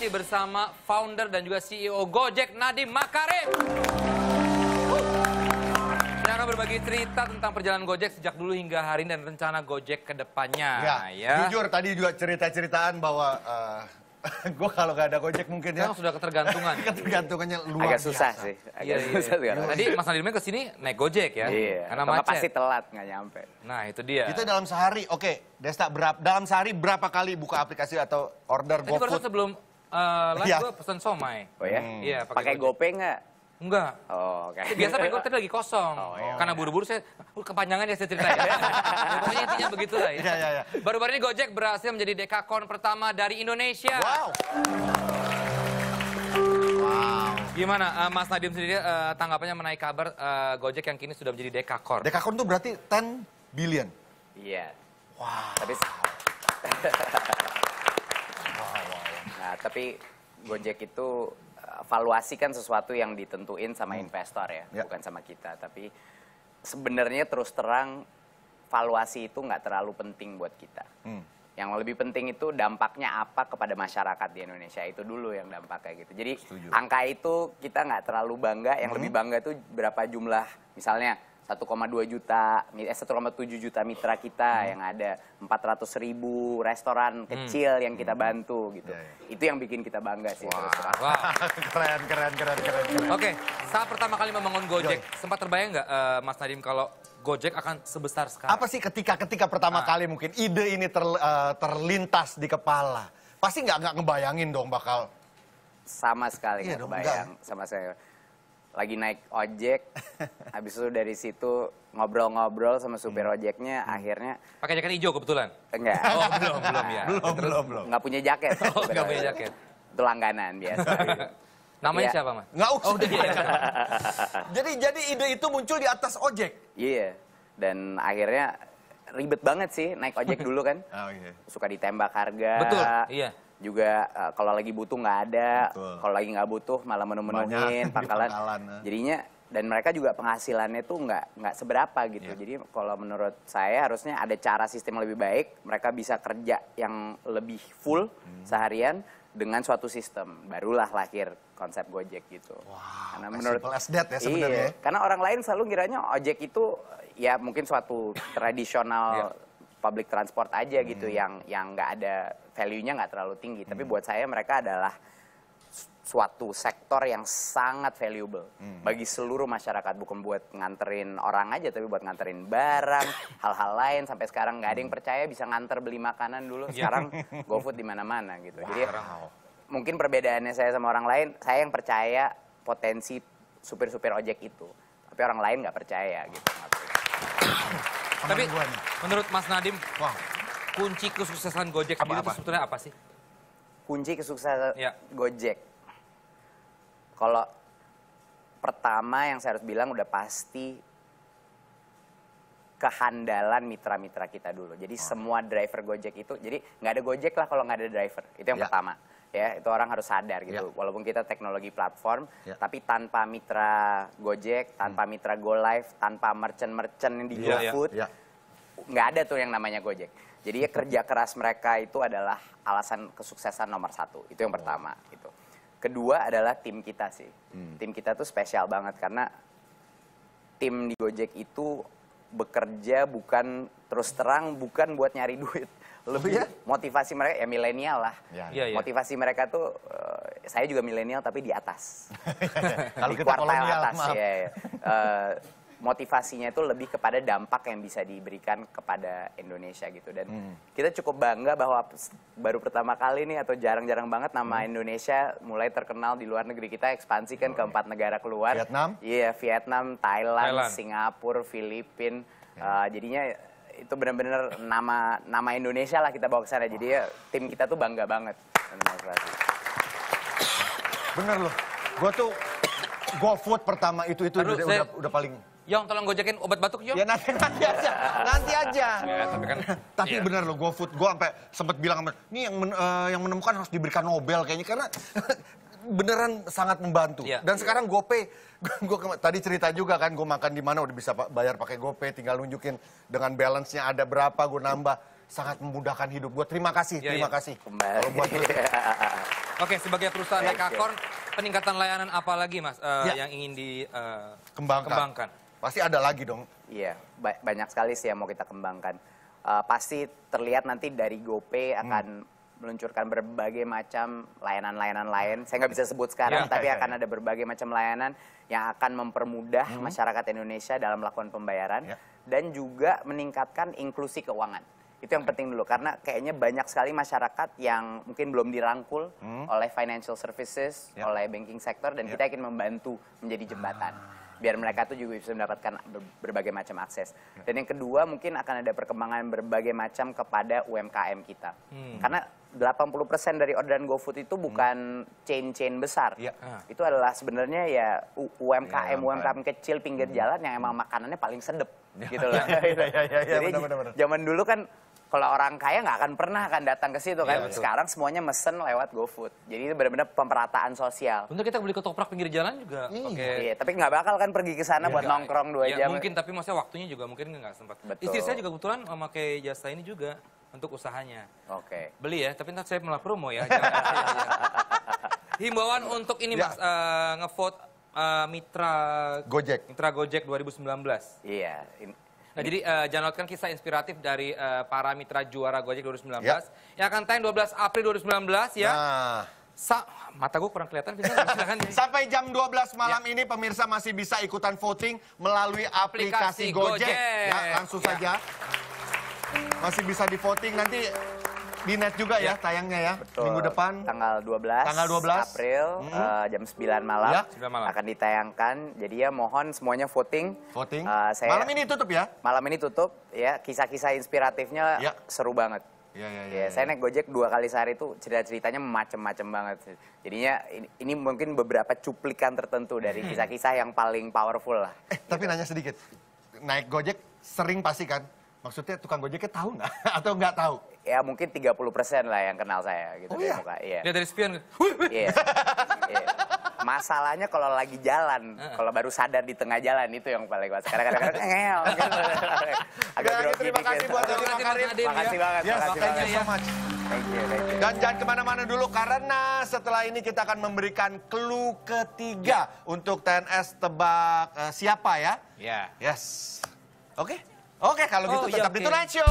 masih bersama founder dan juga CEO Gojek, Nadiem Makarim. Yang akan berbagi cerita tentang perjalanan Gojek sejak dulu hingga hari ini dan rencana Gojek ke depannya. Ya. Jujur tadi juga cerita-ceritaan bahwa gue kalau gak ada Gojek mungkin ya. Sekarang sudah ketergantungan. Ketergantungannya luar agak susah biasa. sih. Iya. Tadi Mas Nadiemnya kesini naik Gojek ya? Iya. Karena Atau macet. pasti telat, nggak nyampe. Nah itu dia. Itu dalam sehari, oke, Desta, dalam sehari berapa kali buka aplikasi atau order Tadi barusan GoFood? sebelum live Iya. gue pesen somai. Oh ya? Iya, Pakai Gojek. GoPay nggak? Enggak. Oh, oke. Biasa pakai Gojek lagi kosong. Oh, iya. Karena buru-buru saya, kepanjangan ya saya ceritain. Ya, pokoknya intinya begitulah ya. Iya. Baru-baru ini Gojek berhasil menjadi dekakon pertama dari Indonesia. Wow. Gimana Mas Nadiem sendiri tanggapannya menaik kabar Gojek yang kini sudah menjadi dekakon? Dekakon tuh berarti 10 billion. Iya. Wow. Tapi nah, tapi Gojek itu valuasi kan sesuatu yang ditentuin sama investor ya, bukan sama kita. Tapi sebenarnya terus terang valuasi itu nggak terlalu penting buat kita. Yang lebih penting itu dampaknya apa kepada masyarakat di Indonesia, itu dulu yang dampaknya gitu. Jadi angka itu kita nggak terlalu bangga, yang lebih bangga itu berapa jumlah, misalnya 1,2 juta, 1,7 juta mitra kita yang ada 400.000 restoran kecil yang kita bantu gitu. Itu yang bikin kita bangga sih. Terus terang. Keren. Oke, saat pertama kali membangun Gojek, sempat terbayang nggak Mas Nadiem kalau Gojek akan sebesar sekarang? Apa sih ketika pertama kali mungkin ide ini terlintas di kepala? Pasti nggak ngebayangin dong bakal. Sama sekali Iya nggak dong, kebayang. Sama saya lagi naik ojek, habis itu dari situ ngobrol-ngobrol sama supir ojeknya, akhirnya Pakai jaket hijau kebetulan? enggak. Oh belum ya. Belum. Nggak punya jaket. Oh nggak punya jaket. Itu langganan biasa. Namanya Iya. siapa Mas? Nggak usah. Oh udah iya. Jadi ide itu muncul di atas ojek. Iya. Dan akhirnya ribet banget sih naik ojek dulu kan. Oh iya. Suka ditembak harga. Betul, iya. Juga kalau lagi butuh nggak ada, Betul. kalau lagi nggak butuh malah Banyak menu-menuhin di pangkalan. pangkalan. Jadinya dan mereka juga penghasilannya tuh nggak seberapa gitu. Jadi kalau menurut saya harusnya ada cara sistem yang lebih baik. Mereka bisa kerja yang lebih full seharian dengan suatu sistem. Barulah lahir konsep Gojek gitu. Wow, Karena as menurut simple as that ya sebenarnya. Iya, karena orang lain selalu ngiranya ojek itu ya mungkin suatu tradisional public transport aja gitu yang nggak ada value-nya nggak terlalu tinggi. Tapi buat saya mereka adalah suatu sektor yang sangat valuable bagi seluruh masyarakat, bukan buat nganterin orang aja tapi buat nganterin barang, hal-hal lain. Sampai sekarang nggak ada yang percaya bisa nganter beli makanan dulu. Sekarang GoFood di mana-mana gitu. Jadi mungkin perbedaannya saya sama orang lain, saya yang percaya potensi supir-supir ojek itu, tapi orang lain nggak percaya gitu. Tapi menurut Mas Nadiem, Wow. kunci kesuksesan Gojek sendiri itu sebetulnya apa sih? Kunci kesuksesan Ya. Gojek. Kalau pertama yang saya harus bilang udah pasti kehandalan mitra-mitra kita dulu. Jadi semua driver Gojek itu, jadi nggak ada Gojek lah kalau nggak ada driver. Itu yang pertama. Ya, itu orang harus sadar gitu. Walaupun kita teknologi platform, tapi tanpa mitra Gojek, tanpa mitra GoLive, tanpa merchant-merchant di GoFood, nggak ada tuh yang namanya Gojek. Jadi ya kerja keras mereka itu adalah alasan kesuksesan nomor satu. Itu yang pertama. Gitu. Kedua adalah tim kita sih. Tim kita tuh spesial banget karena tim di Gojek itu bekerja bukan terus terang bukan buat nyari duit. Lebih motivasi mereka ya milenial lah. Motivasi mereka tuh saya juga milenial tapi di atas. Kalau di kita kuartal kolonial, atas maaf. motivasinya itu lebih kepada dampak yang bisa diberikan kepada Indonesia gitu. Dan kita cukup bangga bahwa baru pertama kali nih atau jarang-jarang banget nama Indonesia mulai terkenal di luar negeri. Kita ekspansi kan ke 4 negara keluar. Vietnam? Iya, Vietnam, Thailand, Singapura, Filipina. Jadinya itu benar-benar nama Indonesia lah kita bawa ke sana. Jadi ya tim kita tuh bangga banget. Bener loh. Gue tuh GoFood pertama itu udah paling. Yong, tolong gojekin obat batuk, Yong. Ya nanti aja, nanti aja. Ya, tapi kan, tapi bener loh, GoFood, gue sampai sempet bilang sama ini yang menemukan harus diberikan Nobel kayaknya karena beneran sangat membantu. Dan sekarang GoPay, gue tadi cerita juga kan, gue makan di mana udah bisa bayar pakai GoPay, tinggal nunjukin dengan balance-nya ada berapa, gue nambah, sangat memudahkan hidup gue. Terima kasih, terima kasih. Kembali. Kalau buat Oke, sebagai perusahaan Dekakorn, peningkatan layanan apa lagi Mas yang ingin dikembangkan? Pasti ada lagi dong. Iya, banyak sekali sih yang mau kita kembangkan. Pasti terlihat nanti dari GoPay akan meluncurkan berbagai macam layanan-layanan lain. Saya nggak bisa sebut sekarang, tapi akan ada berbagai macam layanan yang akan mempermudah masyarakat Indonesia dalam melakukan pembayaran dan juga meningkatkan inklusi keuangan. Itu yang penting dulu, karena kayaknya banyak sekali masyarakat yang mungkin belum dirangkul oleh financial services, oleh banking sector, dan kita ingin membantu menjadi jembatan. Biar mereka tuh juga bisa mendapatkan berbagai macam akses. Dan yang kedua mungkin akan ada perkembangan berbagai macam kepada UMKM kita. Karena 80% dari orderan GoFood itu bukan chain-chain besar. Itu adalah sebenarnya ya UMKM kecil pinggir jalan yang emang makanannya paling sedep. Gitu loh. Jadi zaman dulu kan kalau orang kaya nggak akan pernah datang ke situ kan. Sekarang semuanya mesen lewat GoFood. Jadi itu benar-benar pemerataan sosial. Untuk kita beli ketoprak pinggir jalan juga. Iya, tapi nggak bakal kan pergi ke sana buat nongkrong 2 jam. Mungkin, tapi maksudnya waktunya juga mungkin nggak sempat. Istri saya juga kebetulan memakai jasa ini juga untuk usahanya. Beli ya, tapi nanti saya malah promo ya. Himbauan untuk ini Mas, ngevote mitra Gojek 2019. Iya. Nah, jadi jangan lewatkan kisah inspiratif dari para mitra juara Gojek 2019 yang akan tayang 12 April 2019 ya. Mata gue kurang kelihatan. Sampai jam 12 malam ini pemirsa masih bisa ikutan voting melalui aplikasi Gojek. Ya, langsung saja. Masih bisa di voting nanti di net juga ya tayangnya ya. Betul. Minggu depan. Tanggal 12 April jam 9 malam akan ditayangkan. Jadi ya mohon semuanya voting. Malam ini tutup ya? Malam ini tutup ya. Kisah-kisah inspiratifnya seru banget. Saya naik Gojek 2 kali sehari itu cerita-ceritanya macem-macem banget. Jadinya ini mungkin beberapa cuplikan tertentu dari kisah-kisah yang paling powerful lah. Tapi nanya sedikit. Naik Gojek sering pasti kan? Maksudnya tukang Gojeknya tahu nggak? Atau nggak tahu? Ya mungkin 30% lah yang kenal saya gitu. Iya. Dia dari spion. Iya. Masalahnya kalau lagi jalan, kalau baru sadar di tengah jalan itu yang paling masalah. Kadang-kadang ngeyel. Agak grogi. Terima kasih buat Dodi Makarim. Makasih banget. Thank you so much. Thank you. Dan jangan kemana-mana dulu karena setelah ini kita akan memberikan clue ketiga untuk TNS tebak siapa ya? Iya. Yes. Oke, kalau gitu tetap di Tonight Show.